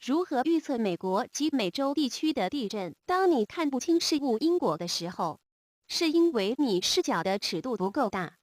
如何预测美国及美洲地区的地震？当你看不清事物因果的时候，是因为你视角的尺度不够大。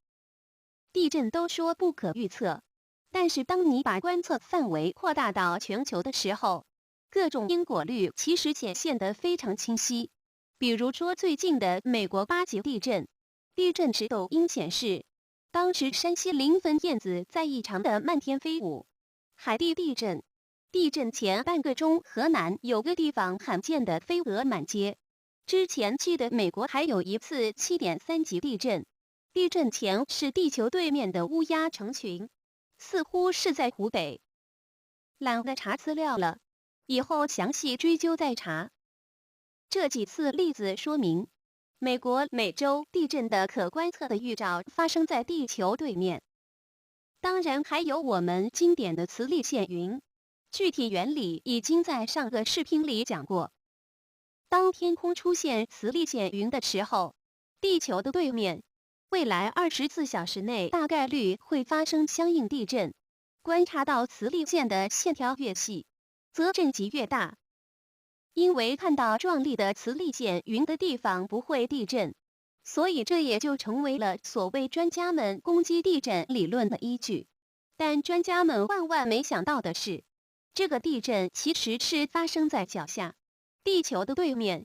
地震都说不可预测，但是当你把观测范围扩大到全球的时候，各种因果律其实显现得非常清晰。比如说最近的美国8级地震，地震时抖音显示，当时山西临汾燕子在异常的漫天飞舞。海地地震，地震前半个钟，河南有个地方罕见的飞蛾满街。之前记得美国还有一次7.3级地震，地震前是地球对面的乌鸦成群，似乎是在湖北。懒得查资料了，以后详细追究再查。这几次例子说明，美国、美洲地震的可观测的预兆发生在地球对面。当然还有我们经典的磁力线云，具体原理已经在上个视频里讲过。当天空出现磁力线云的时候，地球的对面，未来24小时内大概率会发生相应地震。观察到磁力线的线条越细，则震级越大。因为看到壮丽的磁力线云的地方不会地震，所以这也就成为了所谓专家们攻击地震理论的依据。但专家们万万没想到的是，这个地震其实是发生在脚下，地球的对面。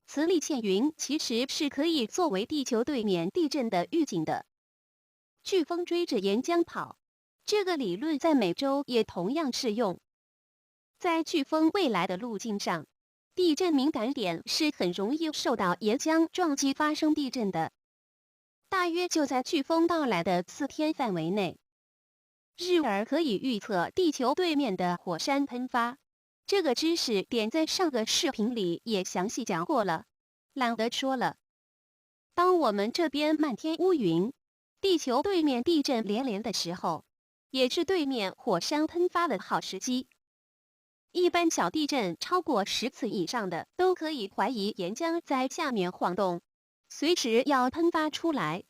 磁力线云其实是可以作为地球对面地震的预警的。飓风追着岩浆跑，这个理论在美洲也同样适用。在飓风未来的路径上，地震敏感点是很容易受到岩浆撞击发生地震的，大约就在飓风到来的4天范围内。日而可以预测地球对面的火山喷发，这个知识点在上个视频里也详细讲过了，懒得说了。当我们这边漫天乌云，地球对面地震连连的时候，也是对面火山喷发的好时机。一般小地震超过10次以上的，都可以怀疑岩浆在下面晃动，随时要喷发出来。